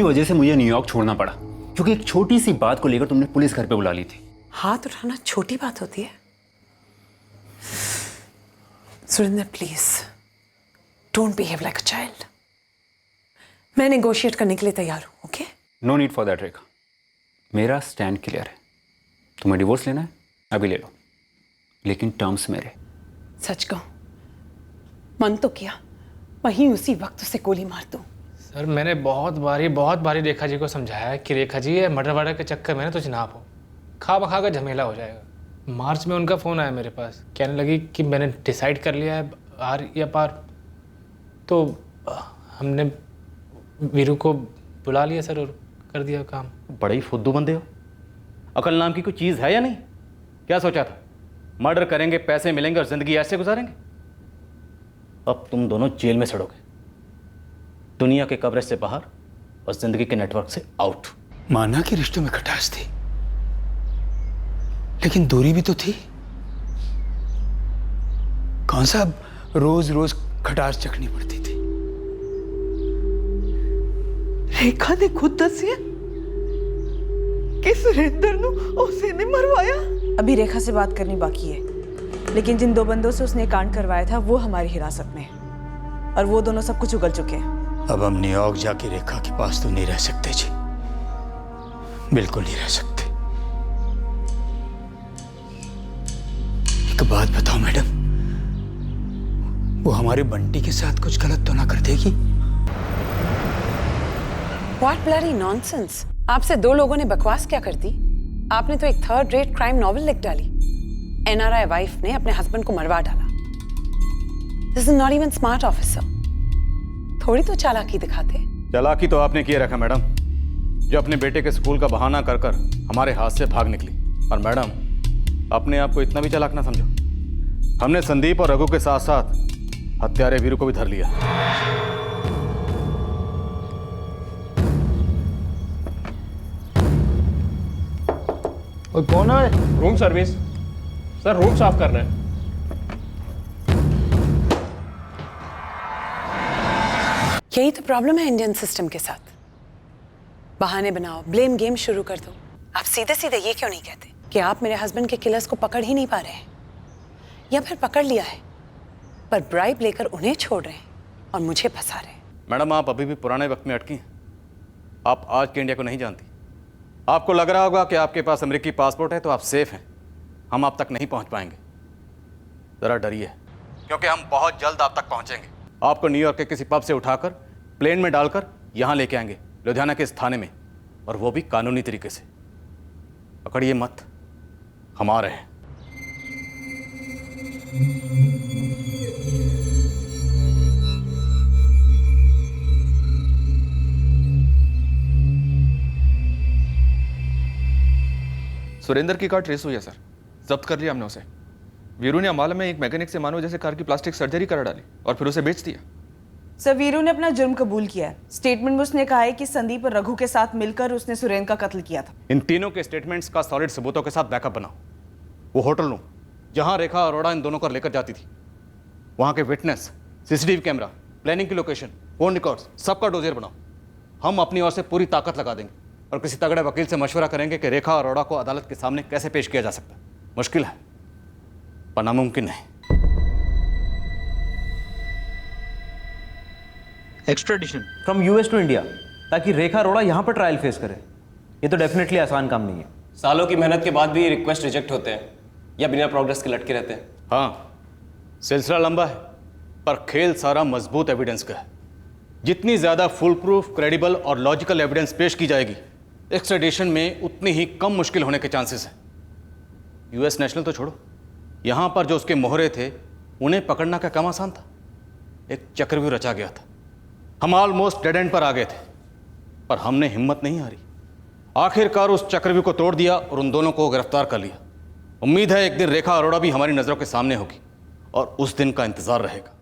वजह से मुझे न्यूयॉर्क छोड़ना पड़ा, क्योंकि एक छोटी सी बात को लेकर तुमने पुलिस घर पे बुला ली थी। हाथ उठाना छोटी बात होती है? Surendra please don't behave like a child. मैं नेगोशिएट करने के लिए तैयार हूं, okay? No need for that Rekha, मेरा स्टैंड क्लियर है। तुम्हें डिवोर्स लेना है, अभी ले लो, लेकिन टर्म्स मेरे। सच कहूं, मन तो किया वहीं उसी वक्त उसे गोली मार दूं। सर मैंने बहुत बारी रेखा जी को समझाया कि रेखा जी ये मर्डर वर्डर के चक्कर में ना तो जनाब हो, खा बखा का झमेला हो जाएगा। मार्च में उनका फ़ोन आया मेरे पास, कहने लगी कि मैंने डिसाइड कर लिया है आर या पार। तो हमने वीरू को बुला लिया सर, और कर दिया काम। बड़े ही फुद्दू बंदे हो, अकल नाम की कोई चीज़ है या नहीं? क्या सोचा था मर्डर करेंगे, पैसे मिलेंगे और ज़िंदगी ऐसे गुजारेंगे? अब तुम दोनों जेल में सड़ोगे, दुनिया के कवरेज से बाहर और जिंदगी के नेटवर्क से आउट। माना कि रिश्तों में खटास थी, लेकिन दूरी भी तो थी। कौन सा रोज रोज खटास चखनी पड़ती थी? रेखा ने खुद दसिया कि सुरेंद्र नु उसे ने मरवाया। अभी रेखा से बात करनी बाकी है, लेकिन जिन 2 बंदों से उसने कांड करवाया था वो हमारी हिरासत में है, और वो दोनों सब कुछ उगल चुके हैं। अब हम न्यूयॉर्क जाके रेखा के पास तो नहीं रह सकते जी, बिल्कुल नहीं रह सकते। एक बात बताओ मैडम, वो हमारे बंटी के साथ कुछ गलत तो ना कर देगी? What bloody nonsense! आपसे 2 लोगों ने बकवास क्या कर दी? आपने तो एक 3rd rate क्राइम नॉवेल लिख डाली। NRI वाइफ ने अपने हस्बैंड को मरवा डाला। This is not even smart officer. थोड़ी तो चालाकी दिखाते। चालाकी तो आपने किए रखा मैडम, जो अपने बेटे के स्कूल का बहाना कर कर हमारे हाथ से भाग निकली। और मैडम, अपने आप को इतना भी चालाक ना समझो, हमने संदीप और रघु के साथ साथ हत्यारे वीरू को भी धर लिया। और कौन है? रूम सर्विस सर, रूम साफ करना है। यही तो प्रॉब्लम है इंडियन सिस्टम के साथ। बहाने बनाओ, ब्लेम गेम शुरू कर दो। आप सीधे सीधे ये क्यों नहीं कहते कि आप मेरे हस्बैंड के किलर्स को पकड़ ही नहीं पा रहे हैं, या फिर पकड़ लिया है पर ब्राइब लेकर उन्हें छोड़ रहे हैं और मुझे फंसा रहे हैं। मैडम, आप अभी भी पुराने वक्त में अटकी हैं। आप आज के इंडिया को नहीं जानती। आपको लग रहा होगा कि आपके पास अमेरिकी पासपोर्ट है तो आप सेफ हैं, हम आप तक नहीं पहुंच पाएंगे। ज़रा डरिए, क्योंकि हम बहुत जल्द आप तक पहुंचेंगे। आपको न्यूयॉर्क के किसी पब से उठाकर प्लेन में डालकर यहाँ लेके आएंगे, लुधियाना के इस थाने में, और वो भी कानूनी तरीके से। पकड़िए मत, हम आ रहे हैं। सुरेंद्र की कार ट्रेस हुई है सर, जब्त कर लिया हमने उसे। वीरू ने अम्बाला में एक मैकेनिक से मानो जैसे कार की प्लास्टिक सर्जरी करा डाली और फिर उसे बेच दिया। सर, वीरू ने अपना जुर्म कबूल किया है। स्टेटमेंट में उसने कहा है कि संदीप और रघु के साथ मिलकर उसने सुरेंद्र का कत्ल किया था। इन तीनों के स्टेटमेंट्स का सॉलिड सबूतों के साथ बैकअप बनाओ। वो होटल रूम जहां रेखा अरोड़ा इन दोनों को लेकर जाती थी, वहां के विटनेस, सीसीटीवी कैमरा, प्लानिंग की लोकेशन, फोन रिकॉर्ड्स, सबका डोजियर बनाओ। हम अपनी ओर से पूरी ताकत लगा देंगे और किसी तगड़े वकील से मशवरा करेंगे कि रेखा अरोड़ा को अदालत के सामने कैसे पेश किया जा सकता है। मुश्किल है पर नामुमकिन नहीं। Extradition from US to India, ताकि रेखा अरोड़ा यहाँ पर ट्रायल फेस करे। ये तो डेफिनेटली आसान काम नहीं है। सालों की मेहनत के बाद भी रिक्वेस्ट रिजेक्ट होते हैं या बिना प्रोग्रेस के लटके रहते हैं। हाँ, सिलसिला लंबा है पर खेल सारा मजबूत एविडेंस का है। जितनी ज़्यादा फुल प्रूफ, क्रेडिबल और लॉजिकल एविडेंस पेश की जाएगी, एक्स्ट्राडिशन में उतनी ही कम मुश्किल होने के चांसेस हैं। यूएस नेशनल तो छोड़ो, यहाँ पर जो उसके मोहरे थे उन्हें पकड़ना क्या कम आसान था। एक चक्रव्यूह रचा गया था। हम ऑलमोस्ट डेड एंड पर आ गए थे पर हमने हिम्मत नहीं हारी। आखिरकार उस चक्रव्यूह को तोड़ दिया और उन दोनों को गिरफ्तार कर लिया। उम्मीद है एक दिन रेखा अरोड़ा भी हमारी नज़रों के सामने होगी और उस दिन का इंतजार रहेगा।